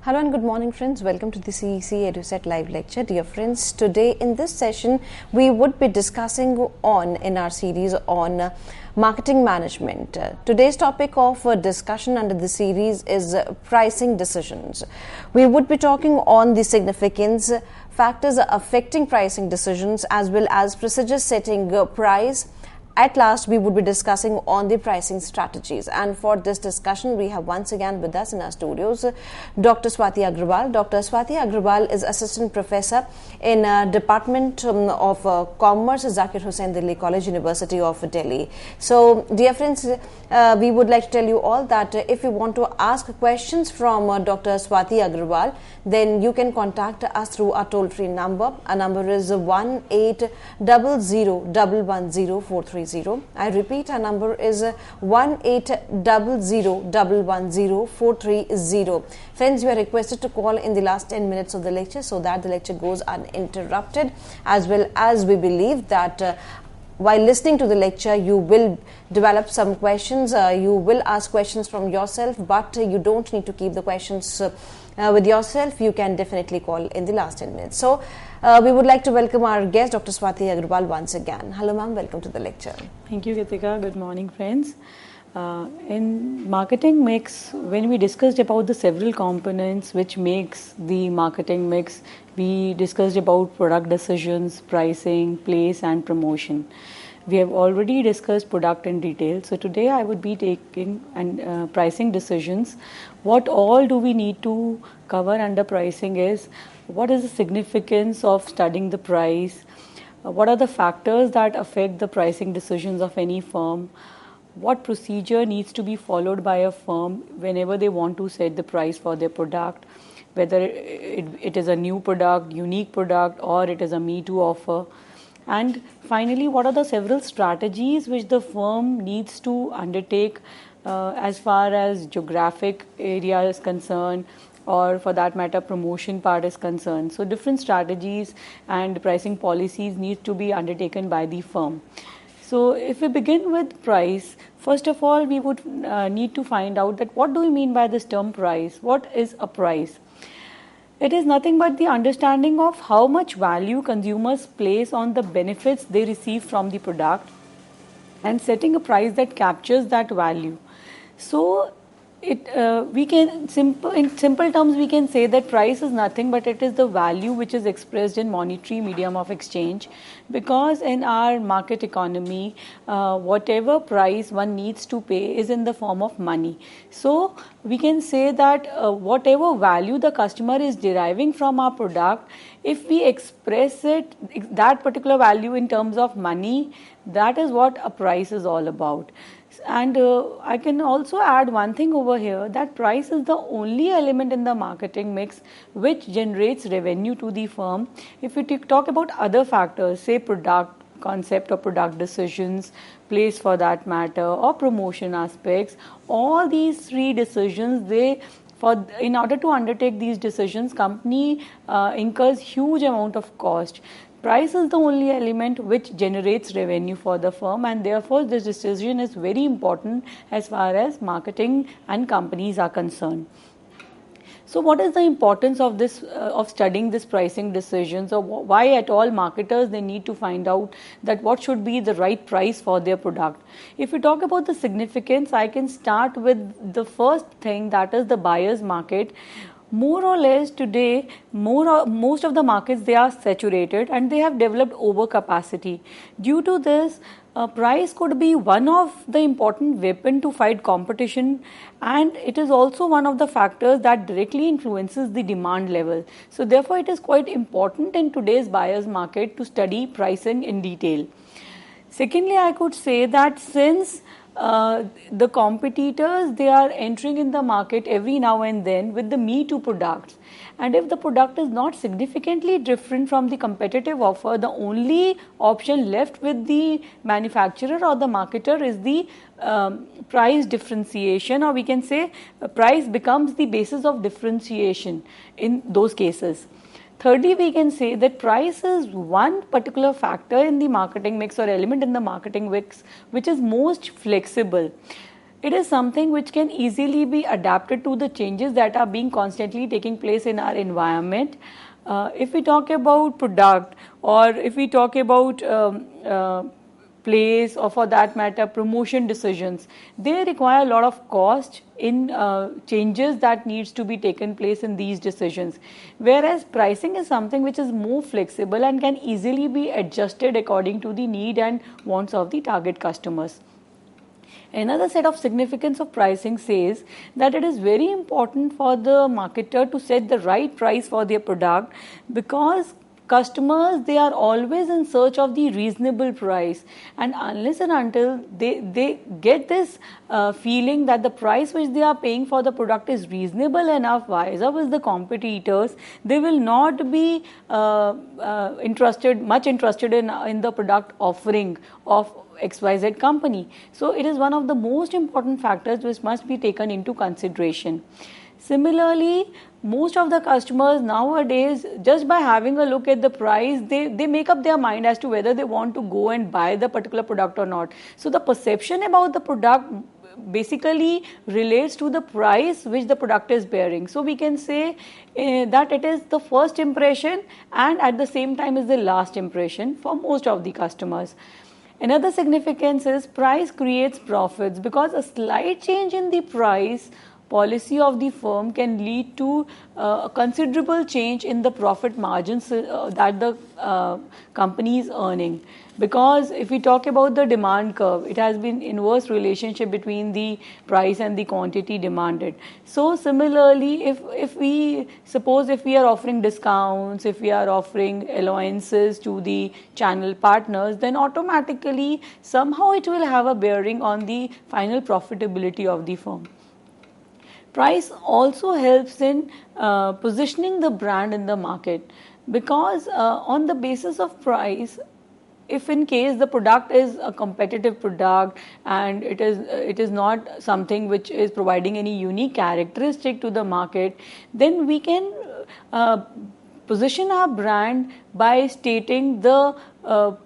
Hello and good morning, friends. Welcome to the CEC-UGC live lecture. Dear friends, today in this session, we would be discussing in our series on marketing management. Today's topic of discussion under the series is pricing decisions. We would be talking on the significance, factors affecting pricing decisions, as well as procedures setting price. At last, we would be discussing on the pricing strategies. And for this discussion, we have once again with us in our studios Dr. Swati Agrawal. Dr. Swati Agrawal is Assistant Professor in Department of Commerce, Zakir Hussain Delhi College, University of Delhi. So, dear friends, we would like to tell you all that if you want to ask questions from Dr. Swati Agrawal, then you can contact us through our toll-free number. Our number is 1-800-110-430. I repeat, our number is 1-800-110-430. Friends, you are requested to call in the last 10 minutes of the lecture so that the lecture goes uninterrupted, as well as we believe that while listening to the lecture, you will develop some questions. You will ask questions from yourself, but you don't need to keep the questions with yourself. You can definitely call in the last 10 minutes. So, we would like to welcome our guest, Dr. Swati Agrawal, once again. Hello, ma'am. Welcome to the lecture. Thank you, Kritika. Good morning, friends. In marketing mix, when we discussed about the several components which makes the marketing mix, we discussed about product decisions, pricing, place and promotion. We have already discussed product in detail. So today I would be taking pricing decisions. What all do we need to cover under pricing is what is the significance of studying the price? What are the factors that affect the pricing decisions of any firm? What procedure needs to be followed by a firm whenever they want to set the price for their product? Whether it is a new product, unique product, or it is a Me Too offer. And finally, what are the several strategies which the firm needs to undertake as far as geographic area is concerned, or for that matter promotion part is concerned. So different strategies and pricing policies need to be undertaken by the firm. So if we begin with price, first of all we would need to find out that what do we mean by this term price? What is a price? It is nothing but the understanding of how much value consumers place on the benefits they receive from the product and setting a price that captures that value. So we can in simple terms we can say that price is nothing but it is the value which is expressed in monetary medium of exchange, because in our market economy whatever price one needs to pay is in the form of money. So we can say that whatever value the customer is deriving from our product, if we express that particular value in terms of money, that is what a price is all about. And I can also add one thing over here, that price is the only element in the marketing mix which generates revenue to the firm. If we talk about other factors, say product concept or product decisions, place for that matter, or promotion aspects, all these three decisions, in order to undertake these decisions, company incurs huge amount of cost. Price is the only element which generates revenue for the firm, and therefore this decision is very important as far as marketing and companies are concerned. So what is the importance of this of studying this pricing decisions, or why at all marketers they need to find out that what should be the right price for their product? If we talk about the significance, I can start with the first thing, that is the buyer's market. More or less today, most of the markets, they are saturated and they have developed overcapacity. Due to this, price could be one of the important weapon to fight competition, and it is also one of the factors that directly influences the demand level. So therefore, it is quite important in today's buyer's market to study pricing in detail. Secondly, I could say that since the competitors, they are entering in the market every now and then with the Me Too products, and if the product is not significantly different from the competitive offer, the only option left with the manufacturer or the marketer is the price differentiation, or we can say price becomes the basis of differentiation in those cases. Thirdly, we can say that price is one particular factor in the marketing mix or element in the marketing mix which is most flexible. it is something which can easily be adapted to the changes that are being constantly taking place in our environment. If we talk about product, or if we talk about place, or for that matter promotion decisions, they require a lot of cost in changes that needs to be taken place in these decisions, whereas pricing is something which is more flexible and can easily be adjusted according to the need and wants of the target customers. Another set of significance of pricing says that it is very important for the marketer to set the right price for their product, because customers, they are always in search of the reasonable price, and unless and until they get this feeling that the price which they are paying for the product is reasonable enough vis-a-vis the competitors, they will not be much interested in the product offering of XYZ company. So it is one of the most important factors which must be taken into consideration. Similarly, most of the customers nowadays, just by having a look at the price, they make up their mind as to whether they want to go and buy the particular product or not. So the perception about the product basically relates to the price which the product is bearing. So we can say that it is the first impression and at the same time is the last impression for most of the customers. Another significance is price creates profits, because a slight change in the price policy of the firm can lead to a considerable change in the profit margins that the company is earning. Because if we talk about the demand curve, it has been inverse relationship between the price and the quantity demanded. So similarly, if we are offering discounts, if we are offering allowances to the channel partners, then automatically somehow it will have a bearing on the final profitability of the firm. Price also helps in positioning the brand in the market, because on the basis of price, if in case the product is a competitive product and it is not something which is providing any unique characteristic to the market, then we can position our brand by stating the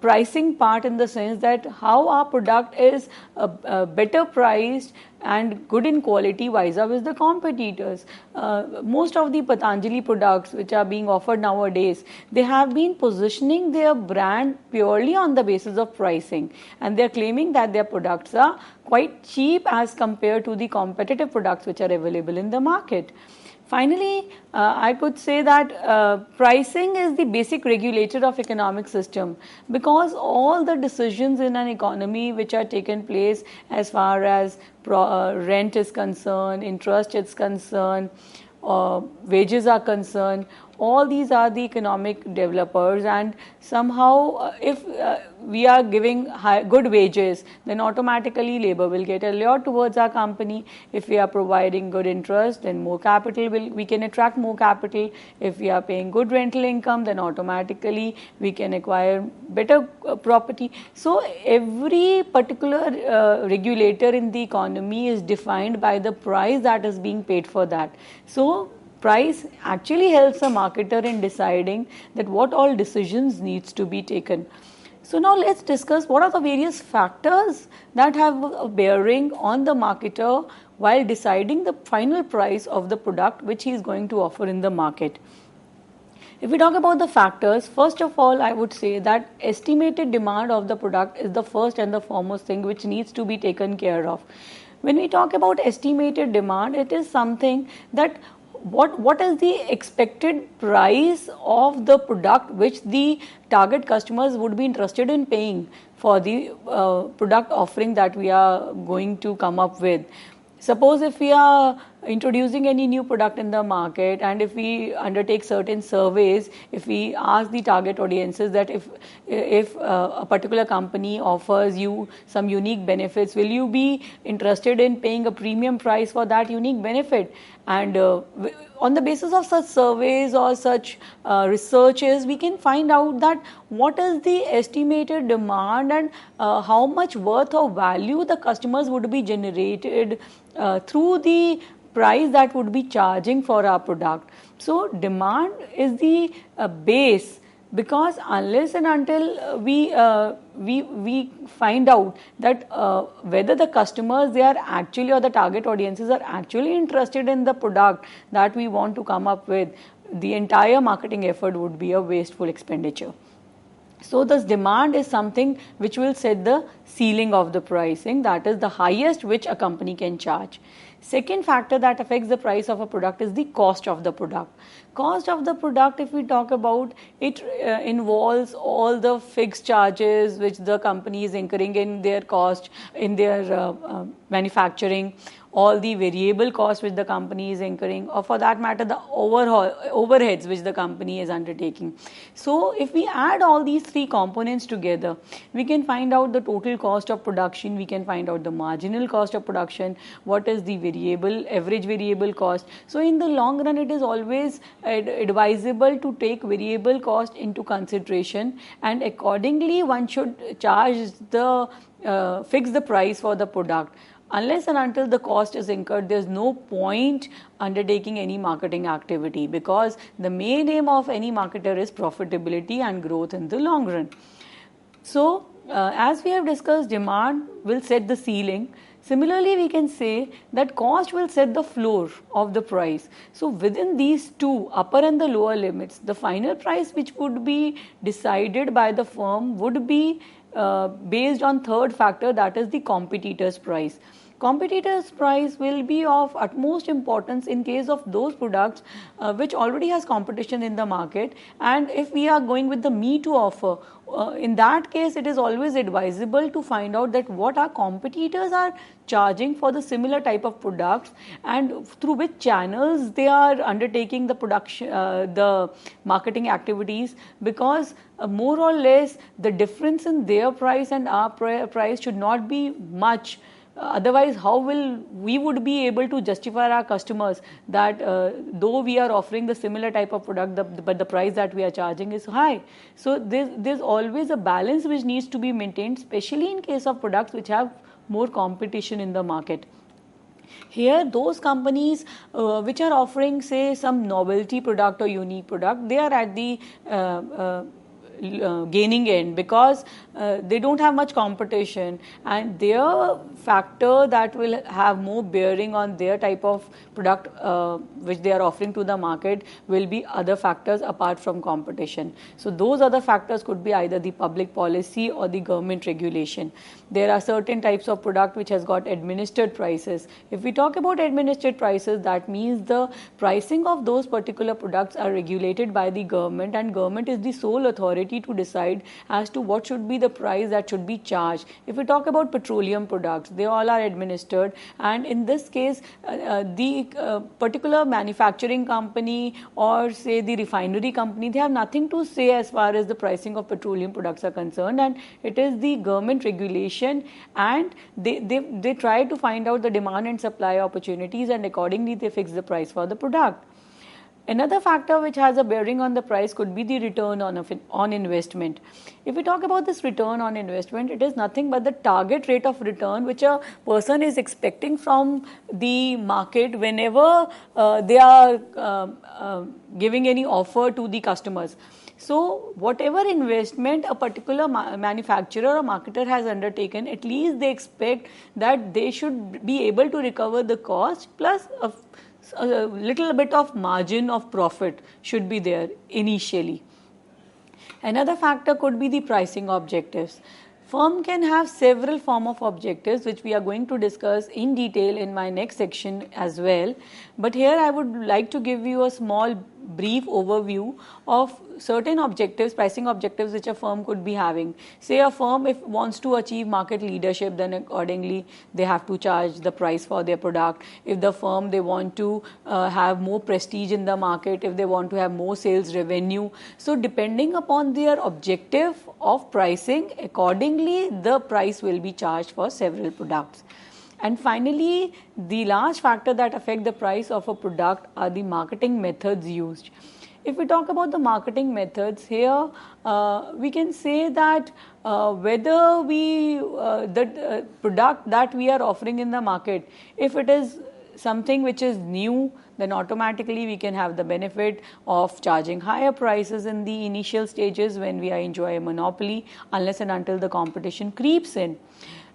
pricing part, in the sense that how our product is better priced and good in quality vis-a-vis the competitors. Most of the Patanjali products which are being offered nowadays, they have been positioning their brand purely on the basis of pricing, and they are claiming that their products are quite cheap as compared to the competitive products which are available in the market. Finally, I could say that pricing is the basic regulator of economic system, because all the decisions in an economy which are taken place as far as rent is concerned, interest is concerned, wages are concerned, all these are the economic developers, and somehow if we are giving good wages, then automatically labor will get allured towards our company. If we are providing good interest, then more capital we can attract more capital. If we are paying good rental income, then automatically we can acquire better property. So every particular regulator in the economy is defined by the price that is being paid for that. So price actually helps a marketer in deciding that what all decisions needs to be taken. So now let's discuss what are the various factors that have a bearing on the marketer while deciding the final price of the product which he is going to offer in the market. If we talk about the factors, first of all, I would say that estimated demand of the product is the first and the foremost thing which needs to be taken care of. When we talk about estimated demand, it is something that what is the expected price of the product which the target customers would be interested in paying for the product offering that we are going to come up with. Suppose if we are introducing any new product in the market, and if we undertake certain surveys, if we ask the target audiences that if a particular company offers you some unique benefits, will you be interested in paying a premium price for that unique benefit? And on the basis of such surveys or such researches, we can find out that what is the estimated demand and how much worth or value the customers would be generated through the price that would be charging for our product. So demand is the base Because unless and until we find out that whether the customers, they are actually, or the target audiences are actually interested in the product that we want to come up with, the entire marketing effort would be a wasteful expenditure. So this demand is something which will set the ceiling of the pricing, that is the highest which a company can charge. Second factor that affects the price of a product is the cost of the product. Cost of the product, if we talk about it, involves all the fixed charges which the company is incurring in their cost, in their manufacturing, all the variable costs which the company is incurring, or for that matter the overheads which the company is undertaking. So if we add all these three components together, we can find out the total cost of production, we can find out the marginal cost of production, what is the average variable cost. So in the long run, it is always advisable to take variable cost into consideration, and accordingly one should charge the fix the price for the product. Unless and until the cost is incurred, there is no point undertaking any marketing activity, because the main aim of any marketer is profitability and growth in the long run. So as we have discussed, demand will set the ceiling. Similarly, we can say that cost will set the floor of the price. So within these two, upper and the lower limits, the final price which would be decided by the firm would be based on third factor, that is the competitor's price. Competitor's price will be of utmost importance in case of those products which already has competition in the market, and if we are going with the me too offer, in that case it is always advisable to find out that what our competitors are charging for the similar type of products and through which channels they are undertaking the production, the marketing activities, because more or less the difference in their price and our price should not be much. Otherwise, how will we would be able to justify our customers that though we are offering the similar type of product, but the price that we are charging is high. So there's always a balance which needs to be maintained, especially in case of products which have more competition in the market. Here, those companies which are offering, say, some novelty product or unique product, they are at the gaining end, because they don't have much competition, and their factor that will have more bearing on their type of product which they are offering to the market will be other factors apart from competition. So those other factors could be either the public policy or the government regulation. There are certain types of product which has got administered prices. If we talk about administered prices, that means the pricing of those particular products are regulated by the government, and government is the sole authority to decide as to what should be the price that should be charged. If we talk about petroleum products, they all are administered, and in this case the particular manufacturing company or say the refinery company, they have nothing to say as far as the pricing of petroleum products are concerned, and it is the government regulation, and they try to find out the demand and supply opportunities, and accordingly they fix the price for the product. Another factor which has a bearing on the price could be the return on investment. If we talk about this return on investment, it is nothing but the target rate of return which a person is expecting from the market whenever they are giving any offer to the customers. So whatever investment a particular manufacturer or marketer has undertaken, at least they expect that they should be able to recover the cost plus a little bit of margin of profit should be there initially. Another factor could be the pricing objectives. Firm can have several form of objectives which we are going to discuss in detail in my next section as well. But here I would like to give you a small brief overview of certain objectives, pricing objectives which a firm could be having. Say a firm if wants to achieve market leadership, then accordingly they have to charge the price for their product. If the firm they want to have more prestige in the market, if they want to have more sales revenue. So depending upon their objective of pricing, accordingly the price will be charged for several products. And finally, the last factor that affect the price of a product are the marketing methods used. If we talk about the marketing methods here, we can say that whether the product that we are offering in the market, if it is something which is new, then automatically we can have the benefit of charging higher prices in the initial stages when we enjoy a monopoly, unless and until the competition creeps in.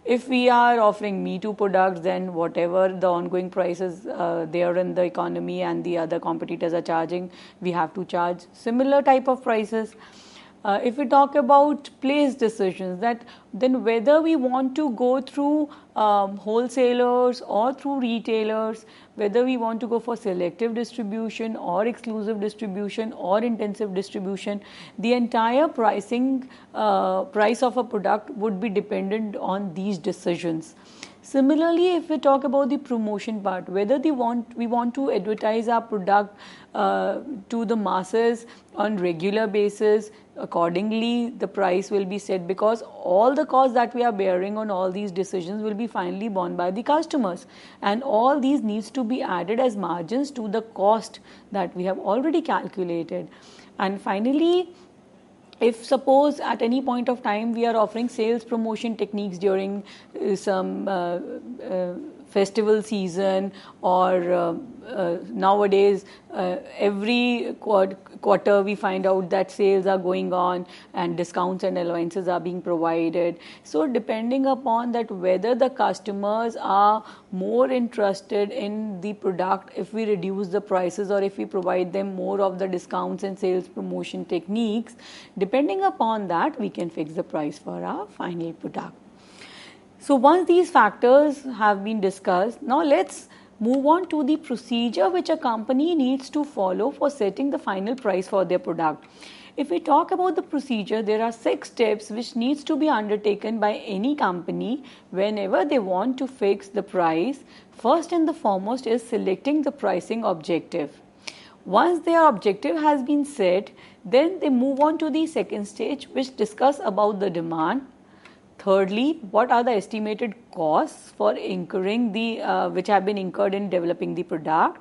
If we are offering Me Too products, then whatever the ongoing prices there in the economy and the other competitors are charging, we have to charge similar type of prices. If we talk about place decisions, that then whether we want to go through wholesalers or through retailers, whether we want to go for selective distribution or exclusive distribution or intensive distribution, the entire pricing price of a product would be dependent on these decisions. Similarly, if we talk about the promotion part, whether we want to advertise our product to the masses on regular basis, accordingly the price will be set, because all the costs that we are bearing on all these decisions will be finally borne by the customers, and all these needs to be added as margins to the cost that we have already calculated. And finally, if suppose at any point of time we are offering sales promotion techniques during some festival season, or nowadays every quarter we find out that sales are going on and discounts and allowances are being provided. So depending upon that, whether the customers are more interested in the product if we reduce the prices or if we provide them more of the discounts and sales promotion techniques, depending upon that we can fix the price for our final product. So once these factors have been discussed, now let's move on to the procedure which a company needs to follow for setting the final price for their product. If we talk about the procedure, there are 6 steps which needs to be undertaken by any company whenever they want to fix the price. First and the foremost is selecting the pricing objective. Once their objective has been set, then they move on to the second stage, which discuss about the demand. Thirdly, what are the estimated costs for incurring which have been incurred in developing the product.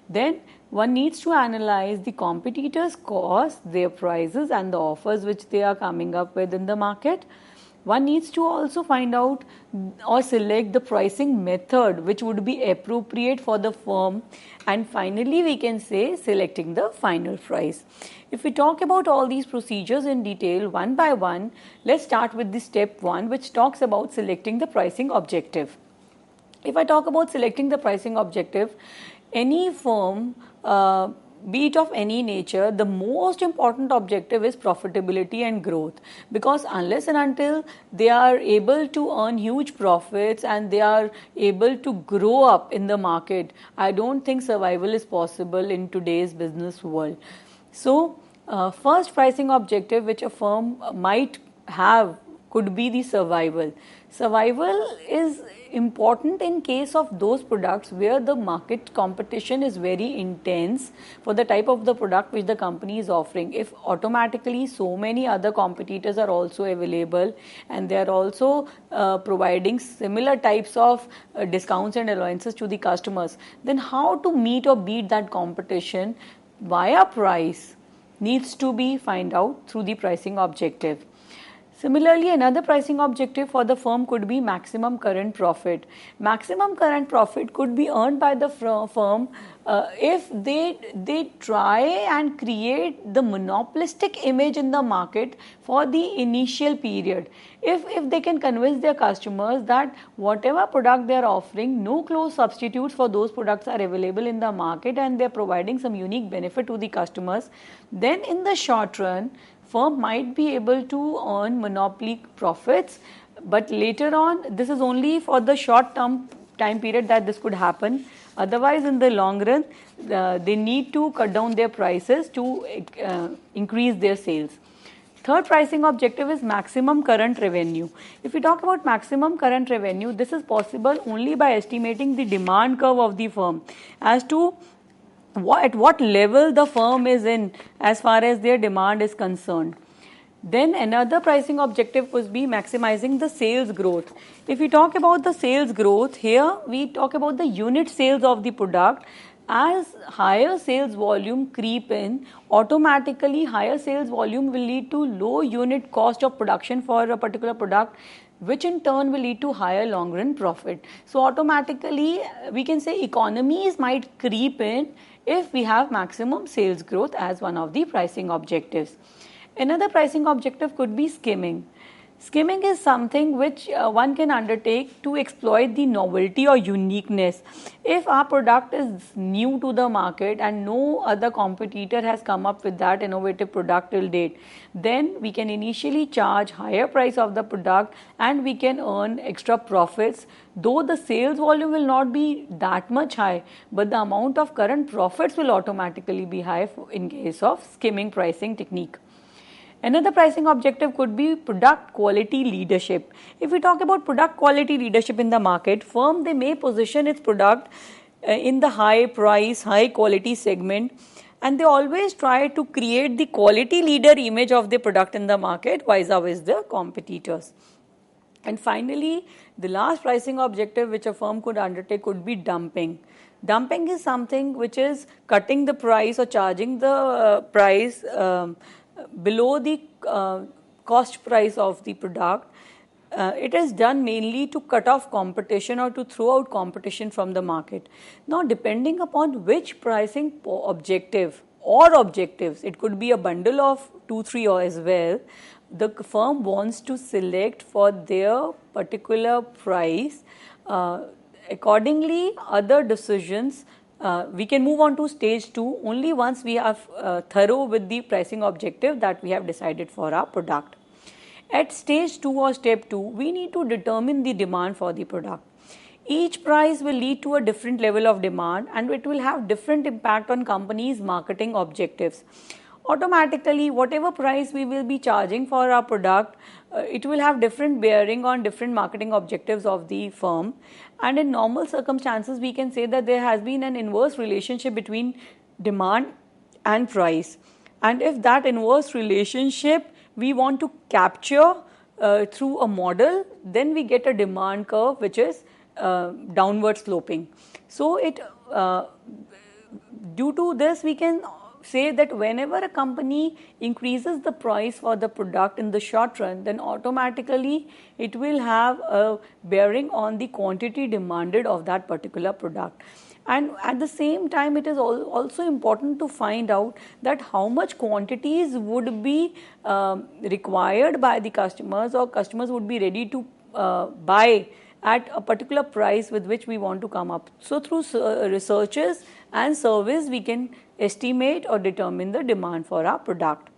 Then one needs to analyze the competitors' costs, their prices and the offers which they are coming up with in the market. One needs to also find out or select the pricing method which would be appropriate for the firm. And finally, we can say selecting the final price. If we talk about all these procedures in detail one by one, let's start with the step 1, which talks about selecting the pricing objective. If I talk about selecting the pricing objective, any firm, be it of any nature, the most important objective is profitability and growth, because unless and until they are able to earn huge profits and they are able to grow up in the market, I don't think survival is possible in today's business world. So first pricing objective which a firm might have could be the survival. Survival is important in case of those products where the market competition is very intense for the type of the product which the company is offering. If automatically so many other competitors are also available and they are also providing similar types of discounts and allowances to the customers, then how to meet or beat that competition via price needs to be found out through the pricing objective. Similarly, another pricing objective for the firm could be maximum current profit. Maximum current profit could be earned by the firm if they try and create the monopolistic image in the market for the initial period. If they can convince their customers that whatever product they are offering, no close substitutes for those products are available in the market and they are providing some unique benefit to the customers, then in the short run, firm might be able to earn monopoly profits, but later on this is only for the short term time period that this could happen. Otherwise, in the long run, they need to cut down their prices to increase their sales. Third pricing objective is maximum current revenue. If we talk about maximum current revenue, this is possible only by estimating the demand curve of the firm as to at what level the firm is in as far as their demand is concerned. Then another pricing objective would be maximizing the sales growth. If we talk about the sales growth, here we talk about the unit sales of the product. As higher sales volume creep in, automatically higher sales volume will lead to low unit cost of production for a particular product. which in turn will lead to higher long run profit. So automatically we can say economies might creep in if we have maximum sales growth as one of the pricing objectives. Another pricing objective could be skimming. Skimming is something which one can undertake to exploit the novelty or uniqueness. If our product is new to the market and no other competitor has come up with that innovative product till date, then we can initially charge higher price of the product and we can earn extra profits. Though the sales volume will not be that much high, but the amount of current profits will automatically be high in case of skimming pricing technique. Another pricing objective could be product quality leadership. If we talk about product quality leadership in the market, firm they may position its product in the high price, high quality segment, and they always try to create the quality leader image of the product in the market vis-a-vis the competitors. And finally, the last pricing objective which a firm could undertake could be dumping. Dumping is something which is cutting the price or charging the price below the cost price of the product. It is done mainly to cut off competition or to throw out competition from the market. Now, depending upon which pricing objective or objectives, it could be a bundle of 2-3 or as well, the firm wants to select for their particular price. Accordingly, other decisions we can move on to stage 2 only once we are thorough with the pricing objective that we have decided for our product. At stage 2 or step 2, we need to determine the demand for the product. Each price will lead to a different level of demand and it will have different impact on companies' marketing objectives. Automatically, whatever price we will be charging for our product, it will have different bearing on different marketing objectives of the firm. And in normal circumstances, we can say that there has been an inverse relationship between demand and price. And if that inverse relationship we want to capture through a model, then we get a demand curve which is downward sloping. So due to this, we can say that whenever a company increases the price for the product in the short run, then automatically it will have a bearing on the quantity demanded of that particular product. And at the same time, it is also important to find out that how much quantities would be required by the customers or customers would be ready to buy at a particular price with which we want to come up. So through researches and surveys, we can estimate or determine the demand for our product.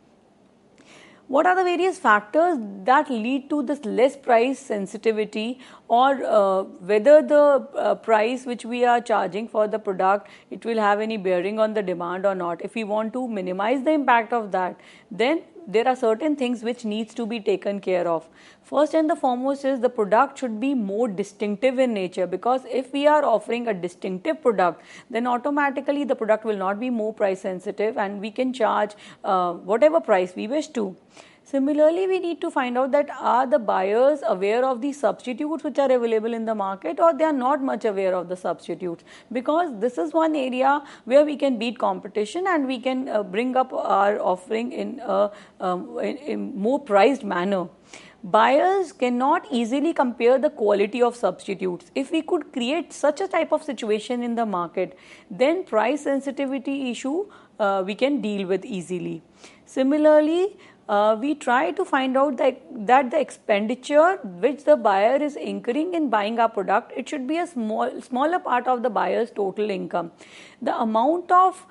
What are the various factors that lead to this less price sensitivity, or whether the price which we are charging for the product, it will have any bearing on the demand or not? If we want to minimize the impact of that, then there are certain things which needs to be taken care of. First and the foremost is the product should be more distinctive in nature, because if we are offering a distinctive product, then automatically the product will not be more price sensitive and we can charge whatever price we wish to. Similarly, we need to find out that are the buyers aware of the substitutes which are available in the market, or they are not much aware of the substitutes, because this is one area where we can beat competition and we can bring up our offering in a more priced manner. Buyers cannot easily compare the quality of substitutes. If we could create such a type of situation in the market, then price sensitivity issue we can deal with easily. Similarly, we try to find out that the expenditure which the buyer is incurring in buying our product, it should be a smaller part of the buyer's total income. The amount of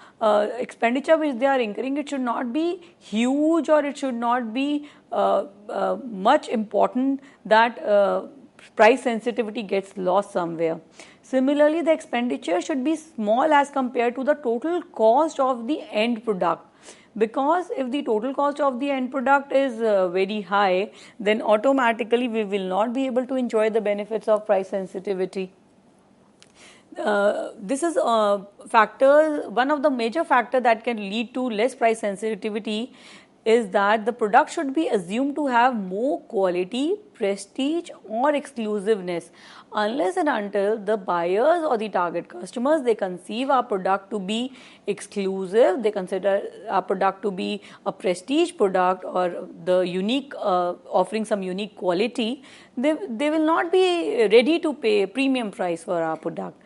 expenditure which they are incurring, it should not be huge, or it should not be much important that price sensitivity gets lost somewhere. Similarly, the expenditure should be small as compared to the total cost of the end product. Because if the total cost of the end product is very high, then automatically we will not be able to enjoy the benefits of price sensitivity. This is one of the major factors that can lead to less price sensitivity is that the product should be assumed to have more quality, prestige or exclusiveness unless and until the buyers or the target customers, they conceive our product to be exclusive, they consider our product to be a prestige product or the unique, offering some unique quality, they will not be ready to pay a premium price for our product.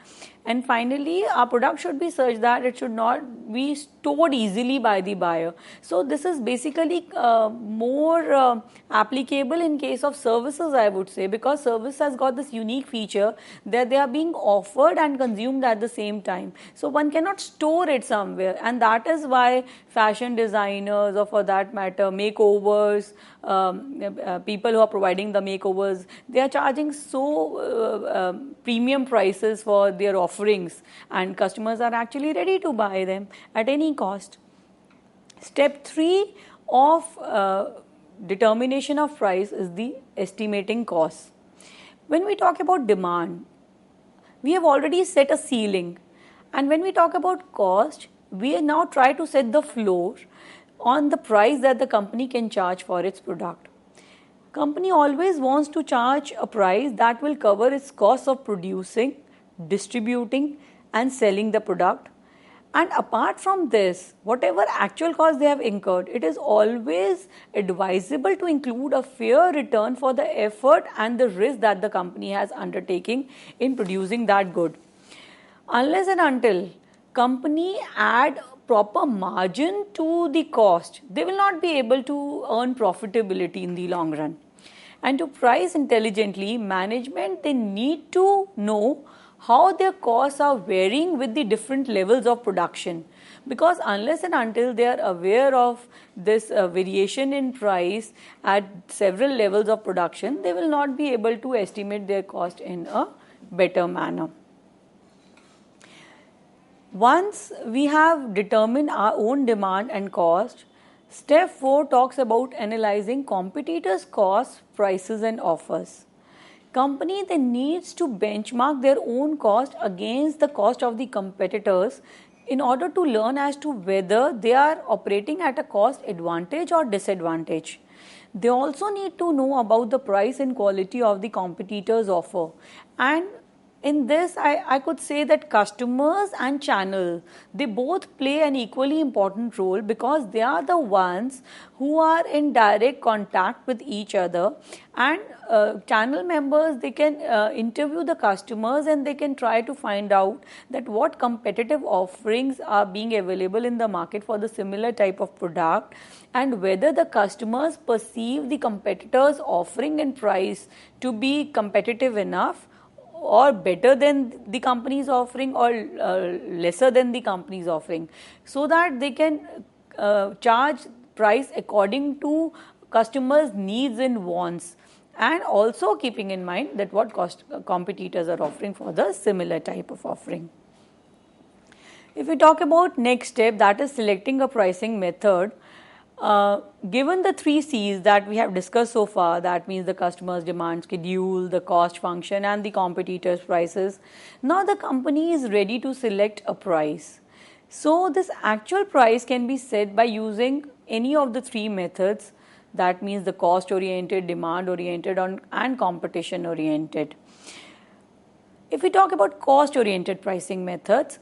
And finally, our product should be such that it should not be stored easily by the buyer. So this is basically more applicable in case of services, I would say, because service has got this unique feature that they are being offered and consumed at the same time. So one cannot store it somewhere, and that is why fashion designers, or for that matter makeovers, people who are providing the makeovers, they are charging so premium prices for their offerings, and customers are actually ready to buy them at any cost. Step 3 of determination of price is the estimating cost. When we talk about demand, we have already set a ceiling, and when we talk about cost, we now try to set the floor on the price that the company can charge for its product. Company always wants to charge a price that will cover its costs of producing, distributing and selling the product. And apart from this, whatever actual cost they have incurred, it is always advisable to include a fair return for the effort and the risk that the company has undertaken in producing that good. Unless and until company add proper margin to the cost, they will not be able to earn profitability in the long run. And to price intelligently, management, they need to know how their costs are varying with the different levels of production, because unless and until they are aware of this variation in price at several levels of production, they will not be able to estimate their cost in a better manner. Once we have determined our own demand and cost, step 4 talks about analyzing competitors' costs, prices and offers. Company then needs to benchmark their own cost against the cost of the competitors in order to learn as to whether they are operating at a cost advantage or disadvantage. They also need to know about the price and quality of the competitors' offer, and in this, I could say that customers and channel, they both play an equally important role, because they are the ones who are in direct contact with each other, and channel members, they can interview the customers and they can try to find out that what competitive offerings are being available in the market for the similar type of product, and whether the customers perceive the competitors' offering and price to be competitive enough, or better than the company's offering, or lesser than the company's offering, so that they can charge price according to customers' needs and wants, and also keeping in mind that what cost competitors are offering for the similar type of offering. If we talk about next step, that is selecting a pricing method. Given the 3 C's that we have discussed so far, that means the customer's demand schedule, the cost function and the competitors' prices, now the company is ready to select a price. So this actual price can be set by using any of the 3 methods, that means the cost oriented, demand oriented and competition oriented. If we talk about cost oriented pricing methods,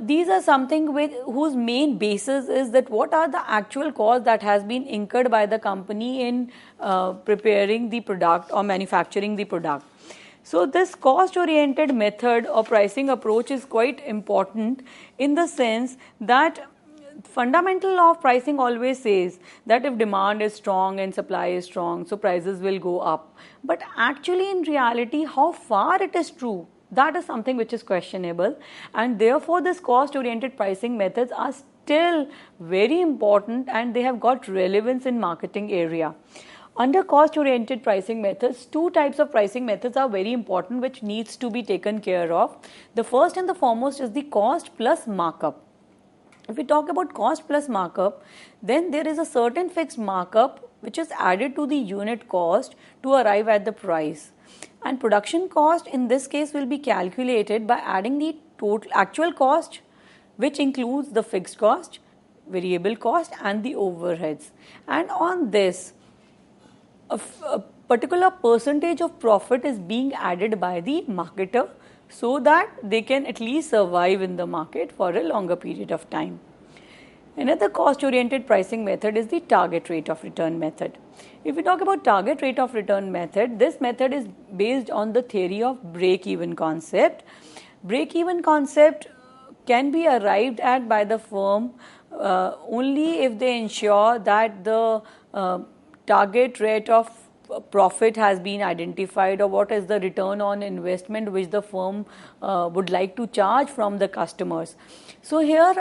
these are something whose main basis is that what are the actual costs that has been incurred by the company in preparing the product or manufacturing the product. So this cost oriented method or pricing approach is quite important, in the sense that fundamental of pricing always says that if demand is strong and supply is strong, so prices will go up. But actually in reality, how far it is true, that is something which is questionable, and therefore this cost oriented pricing methods are still very important, and they have got relevance in marketing area. Under cost oriented pricing methods, 2 types of pricing methods are very important, which needs to be taken care of. The first and the foremost is the cost plus markup. If we talk about cost plus markup, then there is a certain fixed markup which is added to the unit cost to arrive at the price. And production cost in this case will be calculated by adding the total actual cost, which includes the fixed cost, variable cost and the overheads. And on this, a particular percentage of profit is being added by the marketer so that they can at least survive in the market for a longer period of time. Another cost-oriented pricing method is the target rate of return method. If we talk about target rate of return method, this method is based on the theory of break-even concept. Break-even concept can be arrived at by the firm only if they ensure that the target rate of profit has been identified, or what is the return on investment which the firm would like to charge from the customers. So here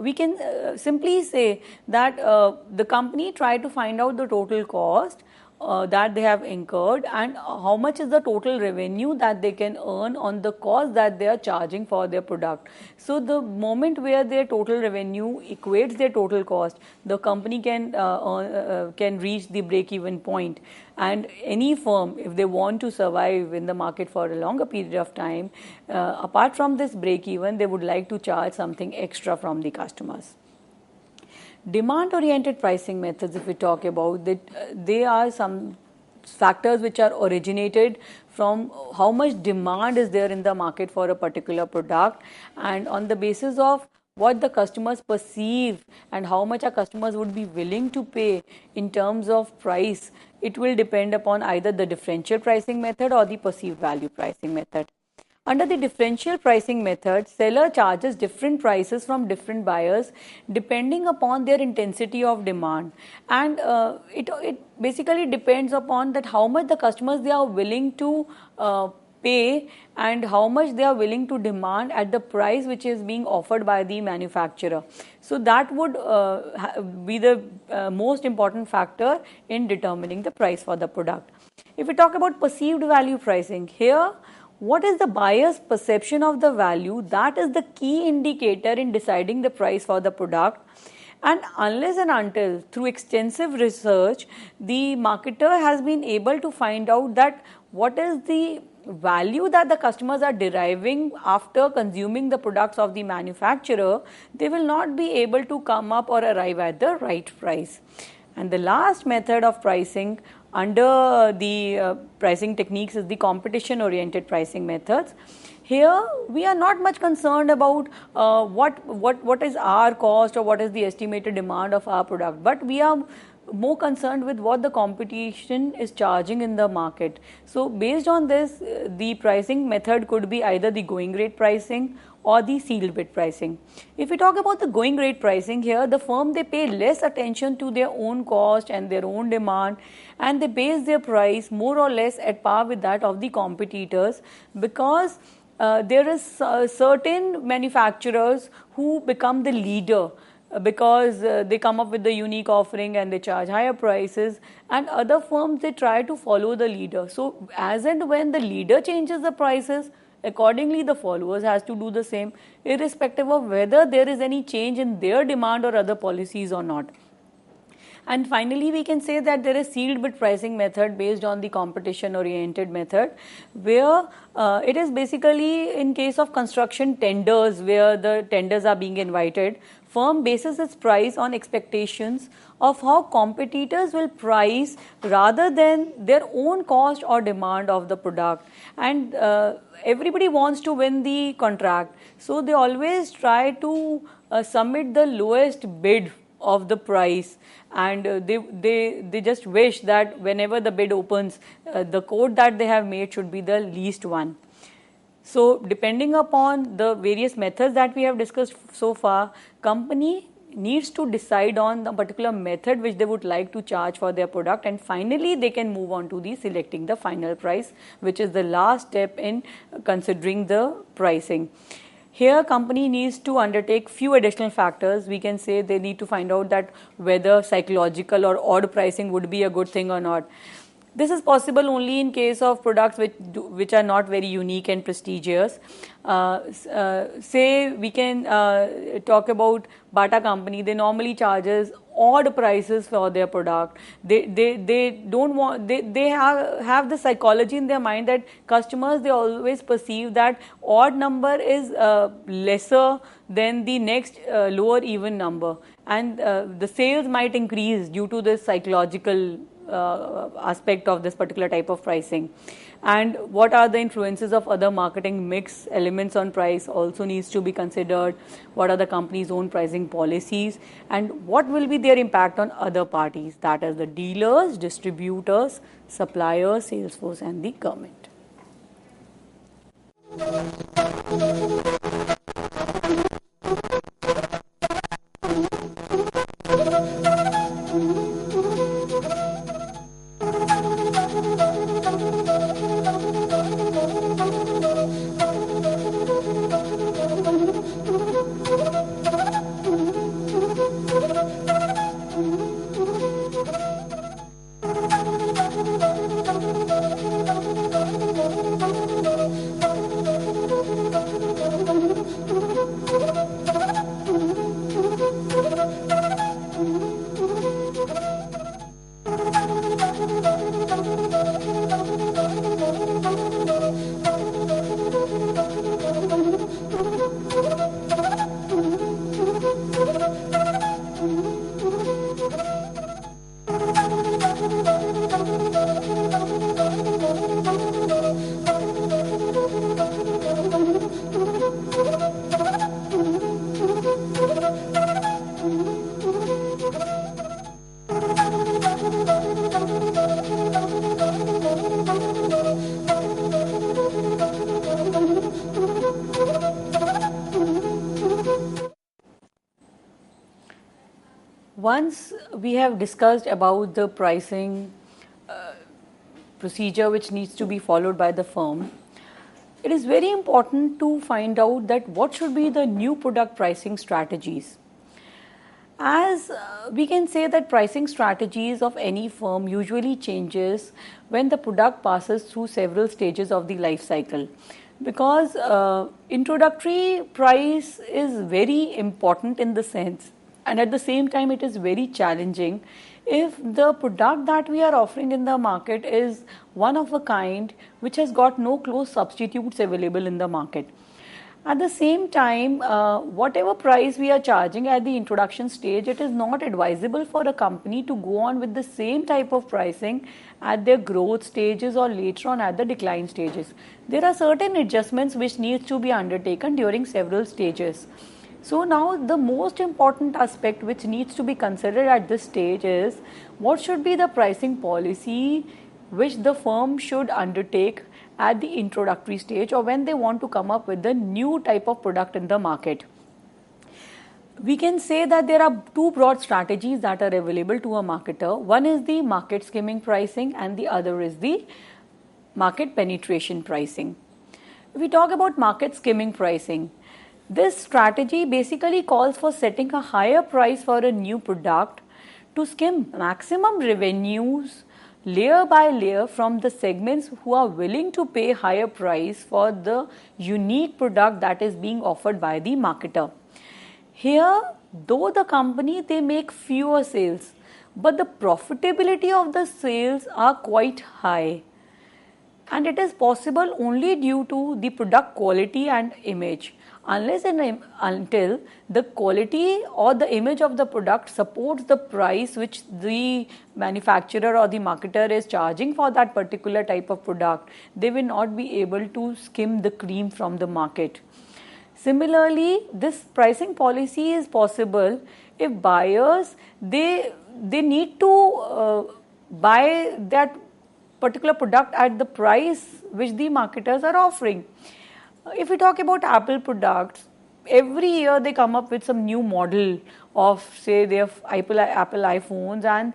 we can simply say that the company try to find out the total cost that they have incurred and how much is the total revenue that they can earn on the cost that they are charging for their product. So the moment where their total revenue equates their total cost, the company can reach the break-even point. And any firm, if they want to survive in the market for a longer period of time, apart from this break-even, they would like to charge something extra from the customers. Demand-oriented pricing methods, if we talk about that, they are some factors which are originated from how much demand is there in the market for a particular product, and on the basis of what the customers perceive and how much our customers would be willing to pay in terms of price, it will depend upon either the differential pricing method or the perceived value pricing method. Under the differential pricing method, seller charges different prices from different buyers depending upon their intensity of demand, and it basically depends upon that how much the customers they are willing to pay and how much they are willing to demand at the price which is being offered by the manufacturer. So that would be the most important factor in determining the price for the product. If we talk about perceived value pricing, here what is the buyer's perception of the value? That is the key indicator in deciding the price for the product. And unless and until through extensive research, the marketer has been able to find out that what is the value that the customers are deriving after consuming the products of the manufacturer, they will not be able to come up or arrive at the right price. And the last method of pricing under the pricing techniques is the competition-oriented pricing methods. Here we are not much concerned about what is our cost or what is the estimated demand of our product, but we are more concerned with what the competition is charging in the market. So based on this, the pricing method could be either the going rate pricing or the sealed bid pricing. If we talk about the going rate pricing, here the firm they pay less attention to their own cost and their own demand, and they base their price more or less at par with that of the competitors, because there is certain manufacturers who become the leader because they come up with the unique offering and they charge higher prices, and other firms they try to follow the leader. So as and when the leader changes the prices, accordingly the followers has to do the same, irrespective of whether there is any change in their demand or other policies or not. And finally, we can say that there is sealed bid pricing method based on the competition oriented method, where it is basically in case of construction tenders where the tenders are being invited, firm bases its price on expectations of how competitors will price rather than their own cost or demand of the product. And everybody wants to win the contract, so they always try to submit the lowest bid of the price, and they just wish that whenever the bid opens, the quote that they have made should be the least one. So depending upon the various methods that we have discussed so far, company needs to decide on the particular method which they would like to charge for their product, and finally they can move on to the selecting the final price, which is the last step in considering the pricing. Here company needs to undertake few additional factors. We can say they need to find out that whether psychological or odd pricing would be a good thing or not. This is possible only in case of products which are not very unique and prestigious. Say we can talk about Bata company. They normally charges odd prices for their product. They don't want, they have the psychology in their mind that customers, they always perceive that odd number is lesser than the next lower even number, and the sales might increase due to this psychological aspect of this particular type of pricing. And what are the influences of other marketing mix elements on price also needs to be considered. What are the company's own pricing policies, and what will be their impact on other parties, that is the dealers, distributors, suppliers, sales force and the government. Once we have discussed about the pricing procedure which needs to be followed by the firm, it is very important to find out that what should be the new product pricing strategies. As we can say that pricing strategies of any firm usually changes when the product passes through several stages of the life cycle, because introductory price is very important in the sense, and at the same time it is very challenging if the product that we are offering in the market is one of a kind which has got no close substitutes available in the market. At the same time, whatever price we are charging at the introduction stage, it is not advisable for a company to go on with the same type of pricing at their growth stages or later on at the decline stages. There are certain adjustments which needs to be undertaken during several stages. So now the most important aspect which needs to be considered at this stage is what should be the pricing policy which the firm should undertake at the introductory stage or when they want to come up with a new type of product in the market. We can say that there are two broad strategies that are available to a marketer. One is the market skimming pricing and the other is the market penetration pricing. If we talk about market skimming pricing, this strategy basically calls for setting a higher price for a new product to skim maximum revenues layer by layer from the segments who are willing to pay higher price for the unique product that is being offered by the marketer. Here, though the company, they make fewer sales, but the profitability of the sales are quite high. And it is possible only due to the product quality and image. Unless and until the quality or the image of the product supports the price which the manufacturer or the marketer is charging for that particular type of product, they will not be able to skim the cream from the market. Similarly, this pricing policy is possible if buyers, they need to buy that particular product at the price which the marketers are offering. If we talk about Apple products, every year they come up with some new model of, say, their Apple iPhones, and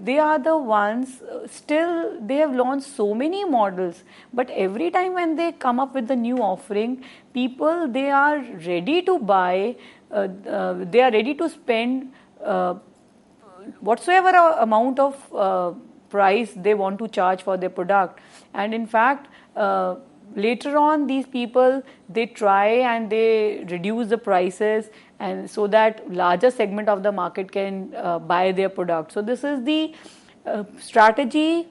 they are the ones, still they have launched so many models, but every time when they come up with the new offering, people, they are ready to buy, they are ready to spend whatsoever amount of price they want to charge for their product. And in fact, later on these people, they try and they reduce the prices, and so that larger segment of the market can buy their product. So this is the strategy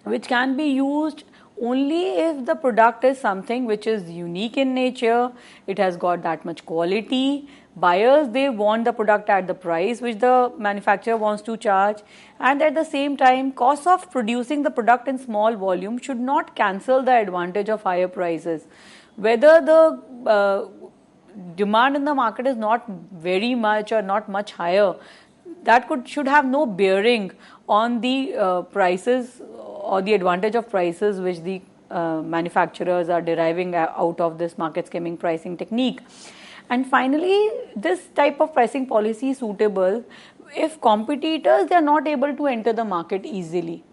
which can be used only if the product is something which is unique in nature, it has got that much quality. Buyers, they want the product at the price which the manufacturer wants to charge, and at the same time, cost of producing the product in small volume should not cancel the advantage of higher prices. Whether the demand in the market is not very much or not much higher, that should have no bearing on the prices or the advantage of prices which the manufacturers are deriving out of this market skimming pricing technique. And finally, this type of pricing policy is suitable if competitors, they are not able to enter the market easily.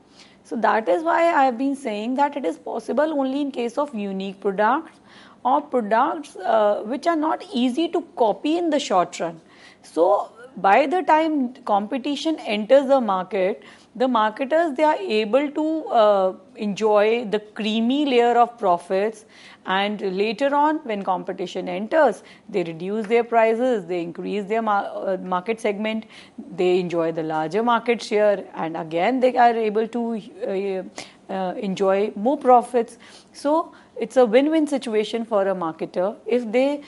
So that is why I have been saying that it is possible only in case of unique products or products which are not easy to copy in the short run. So by the time competition enters the market, the marketers, they are able to enjoy the creamy layer of profits, and later on when competition enters, they reduce their prices, they increase their market segment, they enjoy the larger market share, and again they are able to enjoy more profits. So it's a win-win situation for a marketer if they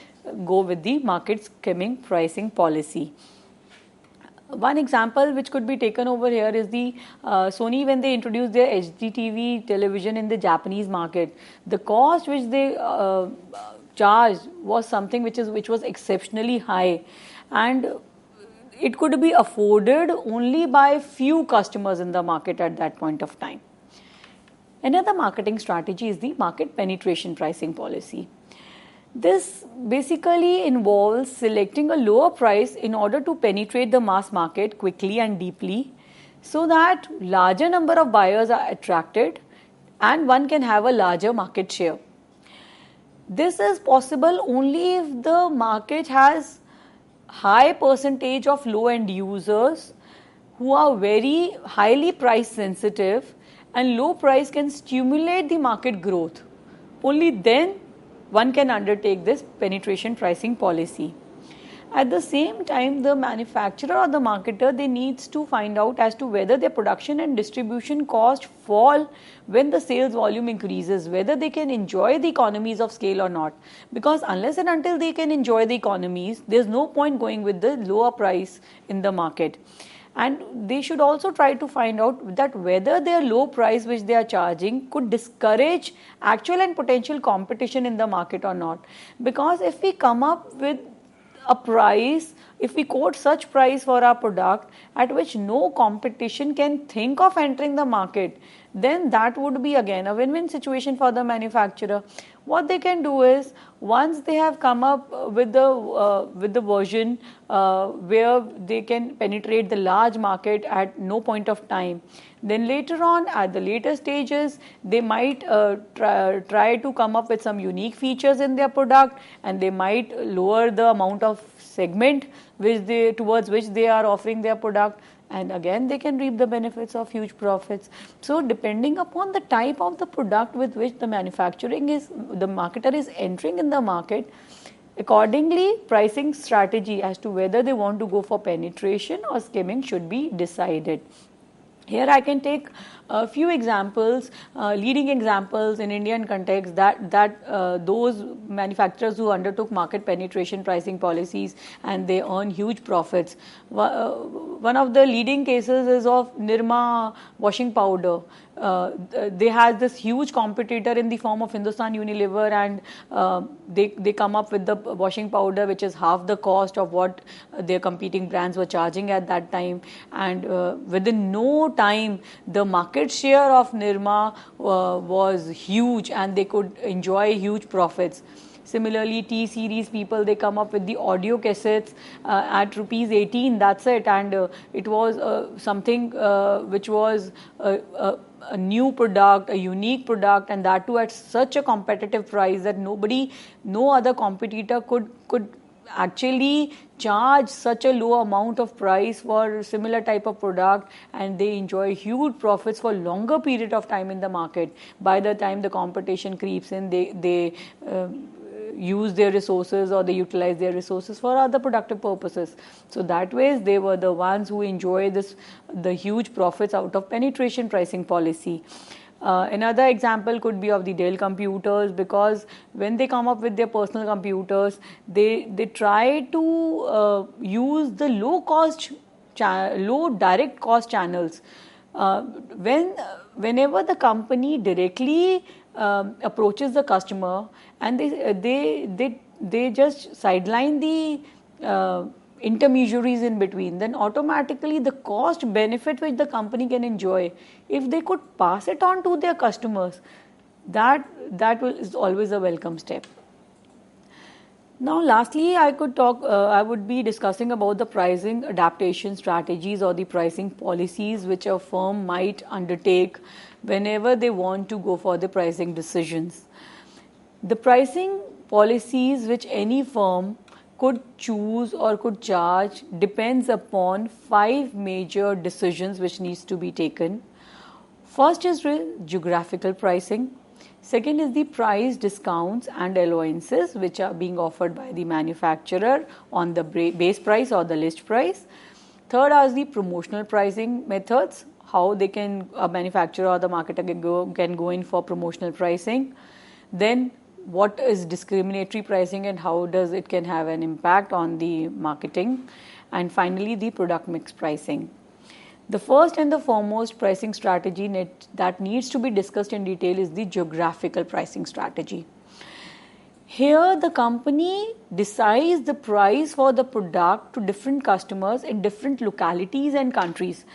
go with the market skimming pricing policy. One example which could be taken over here is the Sony, when they introduced their HDTV television in the Japanese market. The cost which they charged was something which was exceptionally high, and it could be afforded only by few customers in the market at that point of time. Another marketing strategy is the market penetration pricing policy. This basically involves selecting a lower price in order to penetrate the mass market quickly and deeply, so that larger number of buyers are attracted and one can have a larger market share. This is possible only if the market has high percentage of low-end users who are very highly price sensitive, and low price can stimulate the market growth. Only then one can undertake this penetration pricing policy. At the same time, the manufacturer or the marketer, they needs to find out as to whether their production and distribution cost fall when the sales volume increases, whether they can enjoy the economies of scale or not. Because unless and until they can enjoy the economies, there's no point going with the lower price in the market. And they should also try to find out that whether their low price which they are charging could discourage actual and potential competition in the market or not. Because if we come up with a price, if we quote such price for our product at which no competition can think of entering the market, then that would be again a win-win situation for the manufacturer. What they can do is, once they have come up with the version where they can penetrate the large market at no point of time, then later on at the later stages they might try to come up with some unique features in their product, and they might lower the amount of segment towards which they are offering their product, and again they can reap the benefits of huge profits. So depending upon the type of the product with which the marketer is entering in the market, accordingly pricing strategy as to whether they want to go for penetration or skimming should be decided. Here I can take a few examples, leading examples in Indian context, that those manufacturers who undertook market penetration pricing policies and they earn huge profits. One of the leading cases is of Nirma washing powder. They had this huge competitor in the form of Hindustan Unilever, and they come up with the washing powder which is half the cost of what their competing brands were charging at that time, and within no time the market share of Nirma was huge and they could enjoy huge profits. Similarly, T-series people, they come up with the audio cassettes at rupees 18, that's it, and it was something which was a new product, a unique product, and that too at such a competitive price that no other competitor could actually charge such a low amount of price for similar type of product, and they enjoy huge profits for longer period of time in the market. By the time the competition creeps in, they use their resources, or they utilize their resources for other productive purposes. So that way they were the ones who enjoy the huge profits out of penetration pricing policy. Another example could be of the Dell computers, because when they come up with their personal computers, they try to use the low direct cost channels. Whenever the company directly approaches the customer, and they just sideline the intermediaries in between, then automatically the cost benefit which the company can enjoy, if they could pass it on to their customers, that is always a welcome step. Now lastly, I would be discussing about the pricing adaptation strategies or the pricing policies which a firm might undertake whenever they want to go for the pricing decisions. The pricing policies which any firm could choose or could charge depends upon 5 major decisions which needs to be taken. First is geographical pricing. Second is the price discounts and allowances which are being offered by the manufacturer on the base price or the list price. Third are the promotional pricing methods, how they can, a manufacturer or the marketer can go in for promotional pricing. Then what is discriminatory pricing and how does it can have an impact on the marketing. And finally, the product mix pricing. The first and the foremost pricing strategy that needs to be discussed in detail is the geographical pricing strategy. Here the company decides the price for the product to different customers in different localities and countries.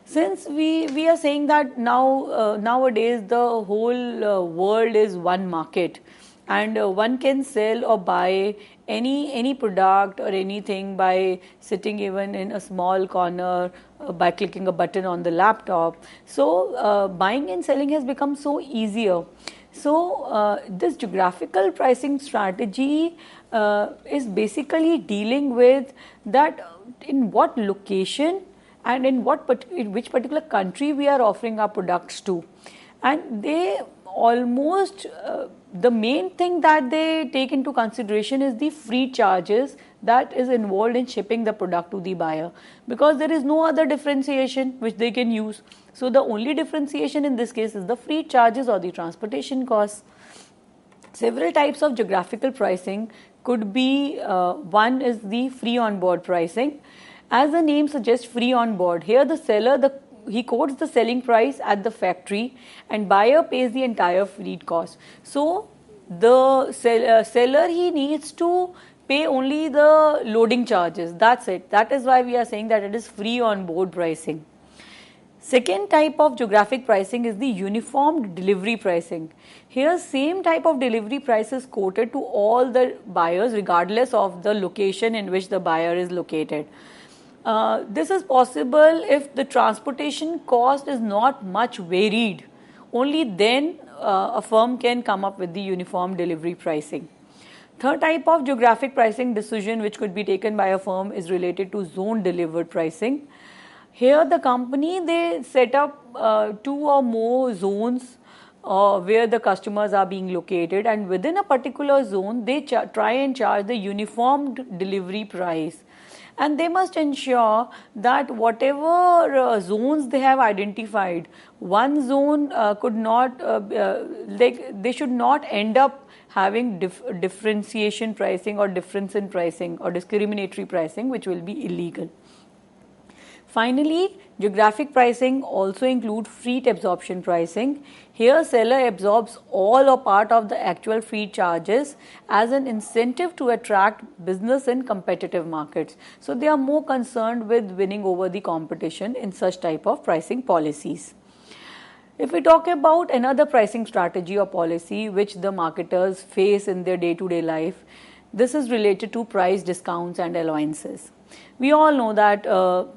Since we are saying that nowadays the whole world is one market, and one can sell or buy any product or anything by sitting even in a small corner by clicking a button on the laptop. So buying and selling has become so easier. So this geographical pricing strategy is basically dealing with that in what location and in which particular country we are offering our products to. And they almost the main thing that they take into consideration is the free charges that is involved in shipping the product to the buyer, because there is no other differentiation which they can use. So the only differentiation in this case is the free charges or the transportation costs. Several types of geographical pricing could be, one is the free on board pricing. As the name suggests, free on board, here the seller he quotes the selling price at the factory and buyer pays the entire freight cost. So the seller he needs to pay only the loading charges. That's it. That is why we are saying that it is free on board pricing. Second type of geographic pricing is the uniform delivery pricing. Here same type of delivery price is quoted to all the buyers regardless of the location in which the buyer is located. This is possible if the transportation cost is not much varied. Only then a firm can come up with the uniform delivery pricing. Third type of geographic pricing decision which could be taken by a firm is related to zone delivered pricing. Here the company, they set up 2 or more zones where the customers are being located, and within a particular zone they try and charge the uniform delivery price. And they must ensure that whatever zones they have identified, one zone could not, they should not end up having differentiation pricing or difference in pricing or discriminatory pricing, which will be illegal. Finally, geographic pricing also includes freight absorption pricing. Here, seller absorbs all or part of the actual freight charges as an incentive to attract business in competitive markets. So, they are more concerned with winning over the competition in such type of pricing policies. If we talk about another pricing strategy or policy which the marketers face in their day-to-day life, this is related to price discounts and allowances. We all know that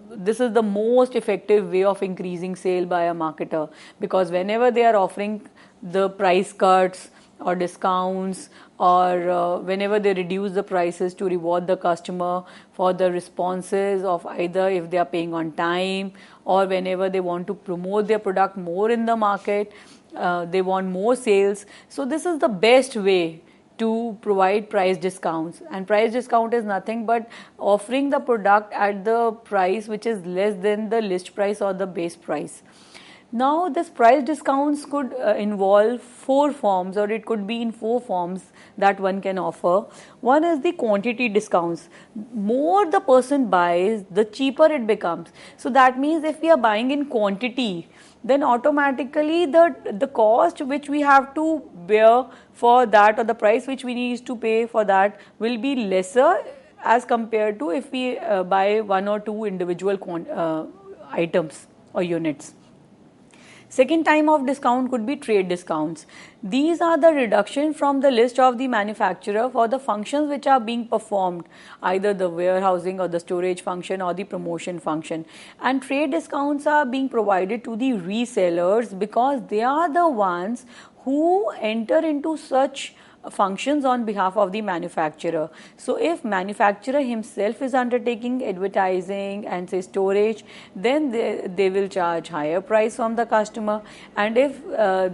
this is the most effective way of increasing sale by a marketer, because whenever they are offering the price cuts or discounts, or whenever they reduce the prices to reward the customer for the responses of either if they are paying on time, or whenever they want to promote their product more in the market, they want more sales. So this is the best way to provide price discounts, and price discount is nothing but offering the product at the price which is less than the list price or the base price. Now this price discounts could involve 4 forms, or it could be in 4 forms that one can offer. One is the quantity discounts. More the person buys, the cheaper it becomes. So that means if we are buying in quantity, then automatically the cost which we have to bear for that, or the price which we need to pay for that, will be lesser as compared to if we buy 1 or 2 individual items or units. Second type of discount could be trade discounts. These are the reduction from the list of the manufacturer for the functions which are being performed, either the warehousing or the storage function or the promotion function. And trade discounts are being provided to the resellers because they are the ones who enter into such functions on behalf of the manufacturer. So if manufacturer himself is undertaking advertising and say storage, then they will charge higher price from the customer, and if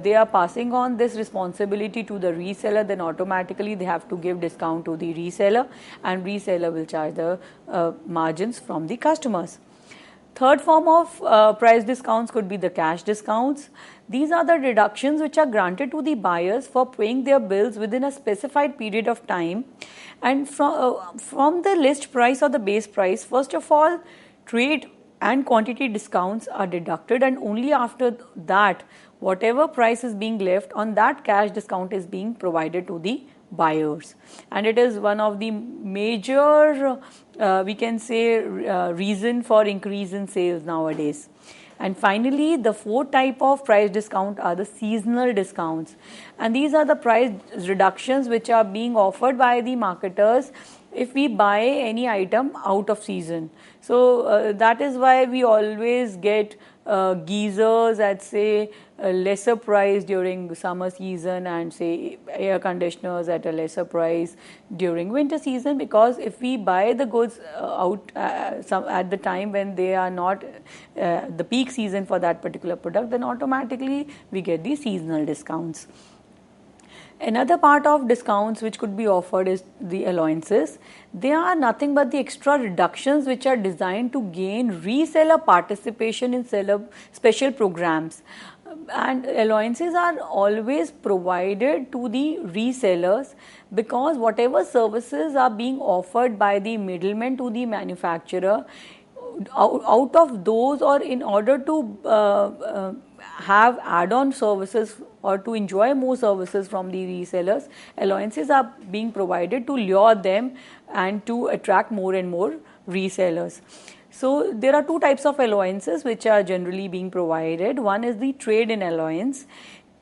they are passing on this responsibility to the reseller, then automatically they have to give discount to the reseller, and reseller will charge the margins from the customers. Third form of price discounts could be the cash discounts. These are the reductions which are granted to the buyers for paying their bills within a specified period of time, and from the list price or the base price. First of all, trade and quantity discounts are deducted, and only after that whatever price is being left on that, cash discount is being provided to the buyers. And it is one of the major we can say reason for increase in sales nowadays. And finally, the 4th type of price discount are the seasonal discounts, and these are the price reductions which are being offered by the marketers if we buy any item out of season. So that is why we always get geysers at say a lesser price during summer season, and say air conditioners at a lesser price during winter season, because if we buy the goods out at the time when they are not the peak season for that particular product, then automatically we get the seasonal discounts. Another part of discounts which could be offered is the allowances. They are nothing but the extra reductions which are designed to gain reseller participation in special programs. And allowances are always provided to the resellers because whatever services are being offered by the middleman to the manufacturer, out of those, or in order to have add-on services or to enjoy more services from the resellers, allowances are being provided to lure them and to attract more and more resellers. So there are 2 types of allowances which are generally being provided. One is the trade-in allowance.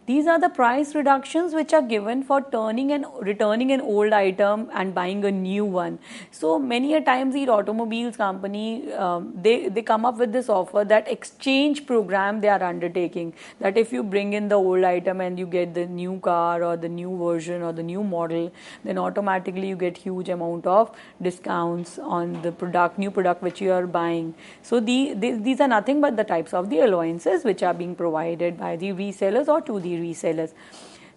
These are the price reductions which are given for returning an old item and buying a new one. So many a times the automobiles company, they come up with this offer, that exchange program they are undertaking, that if you bring in the old item and you get the new car or the new version or the new model, then automatically you get huge amount of discounts on the new product which you are buying. So these are nothing but the types of the allowances which are being provided by the resellers or to the resellers.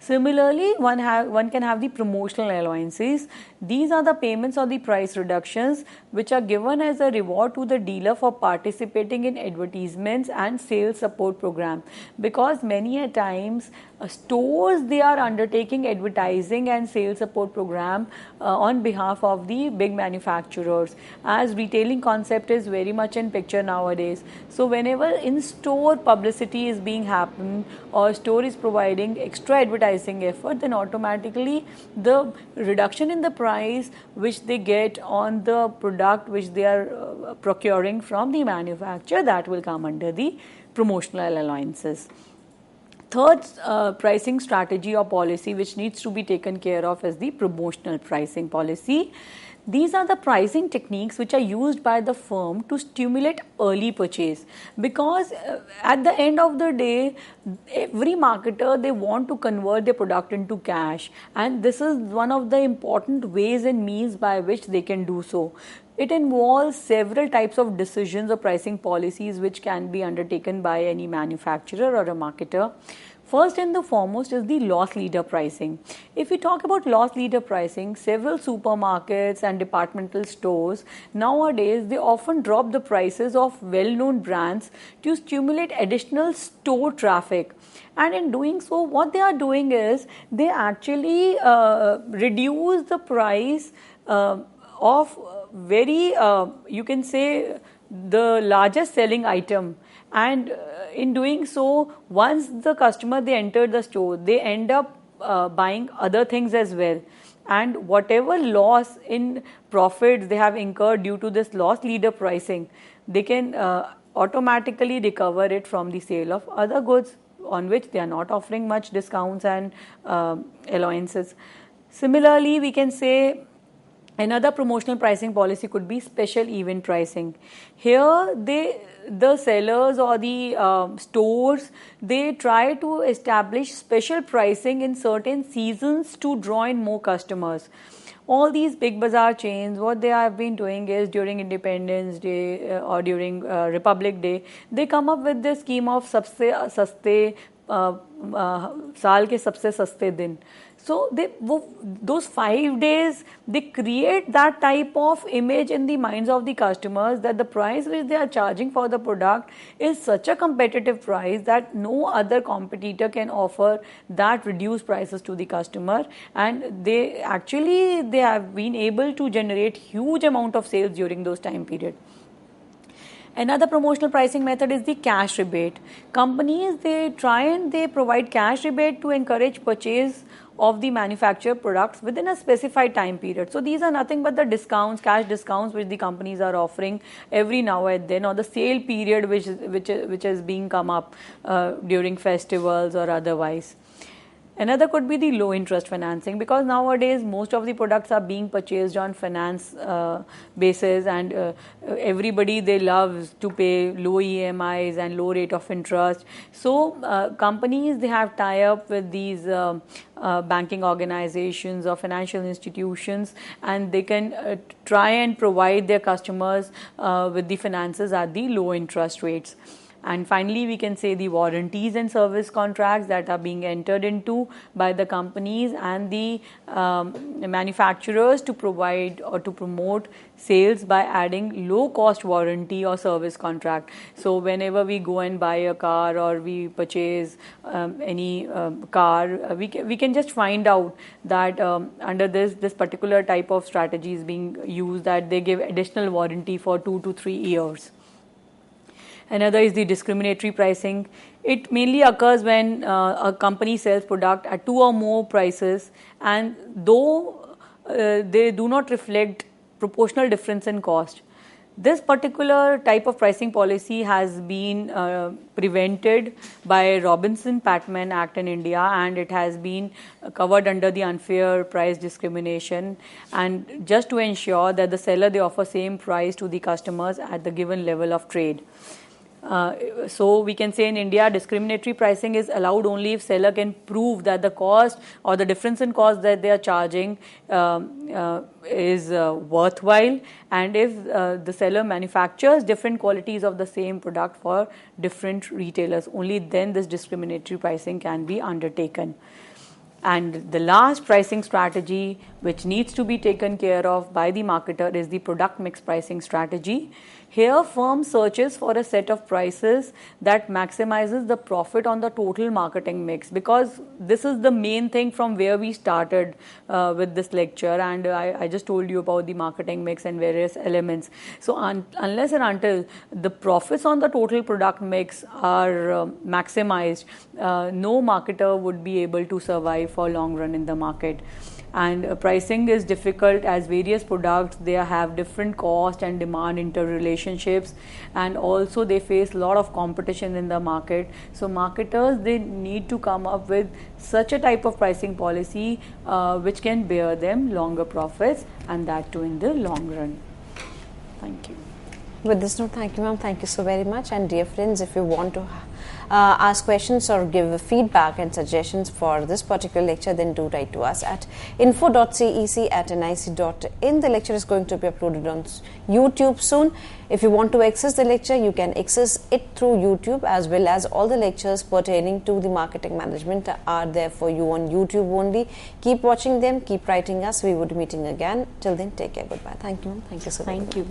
Similarly, one can have the promotional allowances. These are the payments or the price reductions which are given as a reward to the dealer for participating in advertisements and sales support program, because many a times stores, they are undertaking advertising and sales support program on behalf of the big manufacturers, as retailing concept is very much in picture nowadays. So whenever in-store publicity is being happened or store is providing extra advertising effort, then automatically the reduction in the price which they get on the product which they are procuring from the manufacturer, that will come under the promotional allowances. Third pricing strategy or policy which needs to be taken care of is the promotional pricing policy. These are the pricing techniques which are used by the firm to stimulate early purchase, because at the end of the day, every marketer, they want to convert their product into cash, and this is one of the important ways and means by which they can do so. It involves several types of decisions or pricing policies which can be undertaken by any manufacturer or a marketer. First and the foremost is the loss leader pricing. If we talk about loss leader pricing, several supermarkets and departmental stores nowadays, they often drop the prices of well-known brands to stimulate additional store traffic. And in doing so, what they are doing is they actually reduce the price of very, you can say, the largest selling item. And in doing so, once the customer, they enter the store, they end up buying other things as well. And whatever loss in profits they have incurred due to this loss leader pricing, they can automatically recover it from the sale of other goods on which they are not offering much discounts and allowances. Similarly, we can say another promotional pricing policy could be special event pricing. Here, the sellers or the stores, they try to establish special pricing in certain seasons to draw in more customers. All these big bazaar chains, what they have been doing is during Independence Day or during Republic Day, they come up with this scheme of saste साल के सबसे सस्ते दिन. So those 5 days, they create that type of image in the minds of the customers that the price which they are charging for the product is such a competitive price that no other competitor can offer that reduced prices to the customer, and they have been able to generate huge amount of sales during those time period. Another promotional pricing method is the cash rebate. Companies, they provide cash rebate to encourage purchase of the manufactured products within a specified time period. So these are nothing but the discounts, cash discounts which the companies are offering every now and then, or the sale period which is being come up during festivals or otherwise. Another could be the low interest financing, because nowadays most of the products are being purchased on finance basis, and everybody, they love to pay low EMIs and low rate of interest. So companies, they have tie up with these banking organizations or financial institutions, and they can try and provide their customers with the finances at the low interest rates. And finally, we can say the warranties and service contracts that are being entered into by the companies and the manufacturers to provide or to promote sales by adding low cost warranty or service contract. So whenever we go and buy a car or we purchase any car, we can just find out that under this particular type of strategy is being used, that they give additional warranty for 2 to 3 years. Another is the discriminatory pricing. It mainly occurs when a company sells product at 2 or more prices, and though they do not reflect proportional difference in cost. This particular type of pricing policy has been prevented by Robinson-Patman Act in India, and it has been covered under the unfair price discrimination, and just to ensure that the seller, they offer same price to the customers at the given level of trade. So we can say in India, discriminatory pricing is allowed only if seller can prove that the cost or the difference in cost that they are charging is worthwhile, and if the seller manufactures different qualities of the same product for different retailers, only then this discriminatory pricing can be undertaken. And the last pricing strategy which needs to be taken care of by the marketer is the product mix pricing strategy. Here, firm searches for a set of prices that maximizes the profit on the total marketing mix, because this is the main thing from where we started with this lecture, and I just told you about the marketing mix and various elements. So unless and until the profits on the total product mix are maximized, no marketer would be able to survive for long run in the market. and pricing is difficult as various products, they have different cost and demand interrelationships, and also they face a lot of competition in the market. So marketers, they need to come up with such a type of pricing policy which can bear them longer profits, and that too in the long run. Thank you. With this note, thank you, ma'am. Thank you so very much. And dear friends, if you want to ask questions or give feedback and suggestions for this particular lecture, then do write to us at info.cec@nic.in. The lecture is going to be uploaded on YouTube soon. If you want to access the lecture, you can access it through YouTube, as well as all the lectures pertaining to the marketing management are there for you on YouTube only. Keep watching them, keep writing us. We would be meeting again. Till then, take care. Goodbye. Thank you. Thank you so much. Thank you.